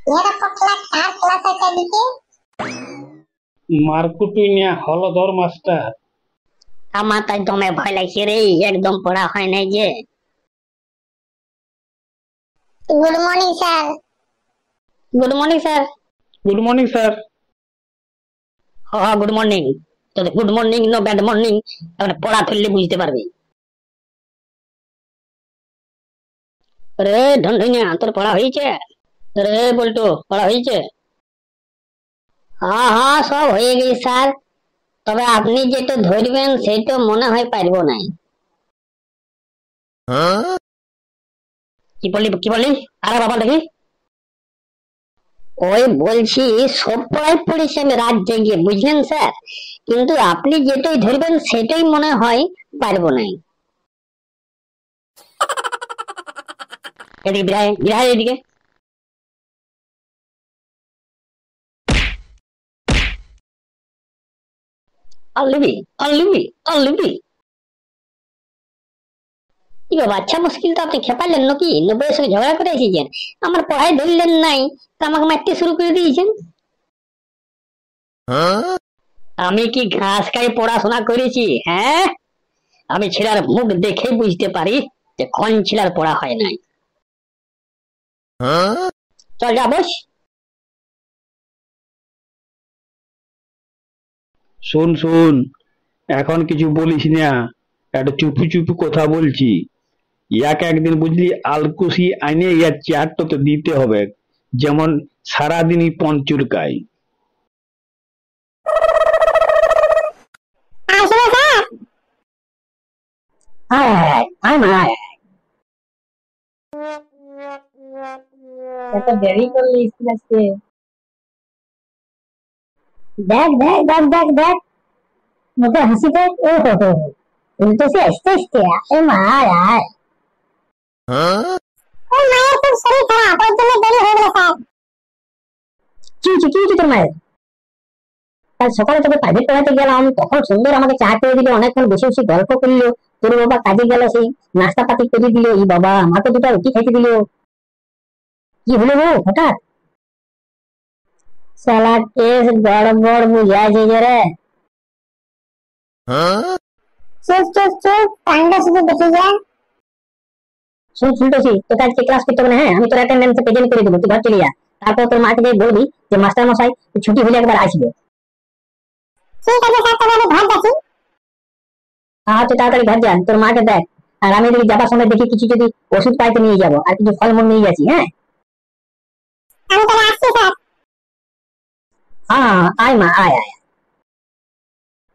এরা পটলা কার ক্লাস আছে দিকে? মারকুটুইনা হলধর মাস্টার। আমার তাই দমে ভয় লাগছে রে, একদম পড়া হয় নাই যে। Good morning sir. Good morning sir. Good morning sir. হ্যাঁ গুড মর্নিং। তোদের good morning no bad morning, তাহলে পড়া ধরলে বুঝতে পারবি। রে ঢন্ডুনিয়া, তোর পড়া হয়েছে? রে বল্টু, পড়া হয়েছে? হ্যাঁ হ্যাঁ, সব হয়ে গেছে স্যার, তবে আপনি যেটা ধরবেন সেটা মনে হয় পারবো নাই। কি বললি আরে বাবা দেখি। ওই বলছি, সব পড়াই পড়েছি আমি রাত জেগে, বুঝলেন স্যার, কিন্তু আপনি যেটাই ধরবেন সেটাই মনে হয় পারবো নাই। এদিকে বিরায় বিরায়, এদিকে। অলবি অলবি অলবি। কি বাবা, আচ্ছা মুশকিল তো আপনি খেপালেন নাকি? নব্বইয়ের সঙ্গে ঝগড়া করে এসেছেন, আমার পড়ায় ধরলেন নাই, তা আমাকে মারতে শুরু করে দিয়েছেন। আমি কি ঘাস খাই পড়াশোনা করেছি? হ্যাঁ, আমি ছেলের মুখ দেখে বুঝতে পারি যে কোন ছেলের পড়া হয় নাই। চল যা বস। শোন শোন, এখন কিছু বলিস না, একটা চুপু চুপু কথা বলছি। ইয়াকে একদিন বুঝলি আলকুশি আইনে ইয়ার চেয়ারটা তো দিতে হবে, যেমন সারাদিনই পঞ্চুরকাই। আসলে স্যার, আয় আয় আয় মা আয়। এত দেরি করলি স্কুল আসতে? দেখ দেখ দেখ দেখ দেখ, মুখে হাসি দেখ। ও হো হো, উল্টো সে আসতে আসতে আয় মা আয় আয়। ওই মায়ের খুব শরীর খারাপ, ওর জন্য দেরি হয়ে গেল স্যার। কি হয়েছে কি হয়েছে তোর মায়ের? কাল সকালে তোকে প্রাইভেট পড়াতে গেলাম, তখন সুন্দর আমাকে চা করে দিল, অনেকক্ষণ বসে বসে গল্প করলো। তোর বাবা কাজে গেল, সেই নাস্তা পাতি করে দিল। এই বাবা, আমাকে দুটো রুটি খাইতে দিল। কি হলো গো হঠাৎ? শালা কেস গড়বড় বুঝাইছে যে রে। চুপ চুপ চুপ, কান্ড শুধু দেখে যা। শুন ফুলটসি, তোকে আজকে ক্লাস করতে হবে না, হ্যাঁ? আমি তোর অ্যাটেন্ডেন্স প্রেজেন্ট করে দেবো, তুই ঘর চলে যা। তারপর তোর মাকে গিয়ে বলবি যে মাস্টার মশাই ছুটি হলে একবার আসবে। ঠিক আছে স্যার, তবে আমি ঘর যাচ্ছি। হ্যাঁ, তুই তাড়াতাড়ি ঘর যা, তোর মাকে দেখ। আর আমি যদি যাবার সময় দেখি কিছু যদি ওষুধ পাইতে নিয়ে যাবো, আর কিছু ফলমূল নিয়ে যাচ্ছি, হ্যাঁ? আমি তাহলে আসছি স্যার। হ্যাঁ আয় মা আয় আয়।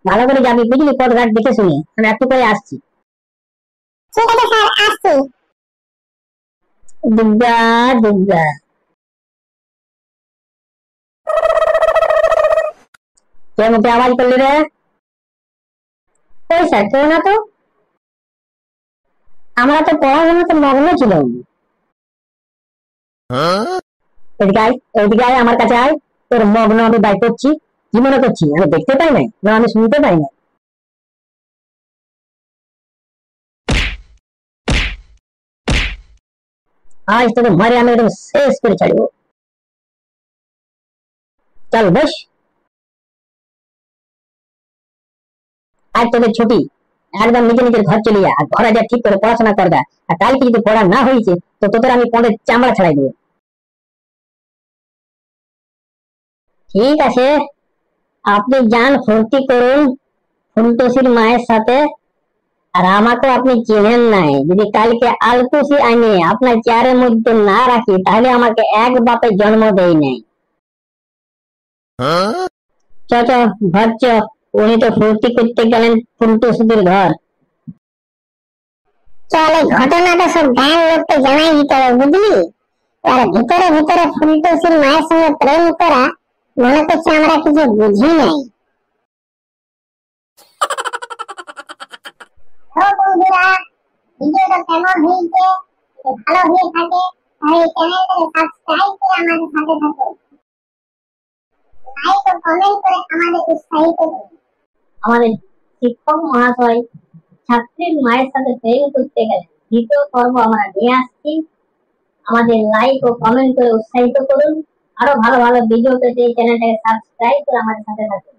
ভালো করে যাবি বুঝলি, পথ ঘাট দেখে শুনে। আমি একটু করে আসছি। ঠিক আছে স্যার, আসছি। দুর্গা দুর্গা। কে মুখে আওয়াজ করলি রে? ওই স্যার, কেউ না তো। আমরা তো পড়াশোনাতে মগ্ন ছিলাম। এদিকে আয়, এদিকে আয়, আমার কাছে আয়। তোর মগ্ন আমি বাই করছি। কি মনে করছি আমি দেখতে পাই নাই, না আমি শুনতে পাই না? আজ তোকে মারে আমি একদম শেষ করে ছাড়বো। চল বস। আজ তোদের ছুটি, একদম নিজে নিজের ঘর চলে যা, আর ঘরে যা ঠিক করে পড়াশোনা করবা। আর কালকে যদি পড়া না হয়েছে তো তোদের আমি পনের চামড়া ছাড়াই দেবো। ঠিক আছে, আপনি যান, ফুর্তি করুন ফুলটুসির মায়ের সাথে। আর আমাকে আপনি চেনেন নাই, যদি কালকে আলকুশি আইনে আপনার চেয়ারের মধ্যে না রাখি তাহলে আমাকে এক বাপে জন্ম দেয় নাই। চ চ, ঘর চ। উনি তো ফুর্তি করতে গেলেন ফুলটুসিদের ঘর। চল, এই ঘটনাটা সব গায়ের লোককে জানাই দিতে হবে, বুঝলি? আর ভিতরে ভিতরে ফুলটুসির মায়ের সঙ্গে প্রেম করা, মনে করছে আমরা কিছু বুঝি নাই। ও বন্ধুরা, ভিডিওটা কেমন হয়েছে? যদি ভালো হয়ে থাকে তাহলে চ্যানেলটাকে সাবস্ক্রাইব করে আমাদের সাথে থাকো। লাইক ও কমেন্ট করে আমাদের উৎসাহিত করুন। আমাদের শিক্ষক মহাশয় ছাত্রীর মায়ের সাথে প্রেম করতে গেলে দ্বিতীয় পর্ব আমরা নিয়ে আসছি। আমাদের লাইক ও কমেন্ট করে উৎসাহিত করুন। আরো ভালো ভালো ভিডিও পেতে এই চ্যানেলটাকে সাবস্ক্রাইব করে আমাদের সাথে থাকুন।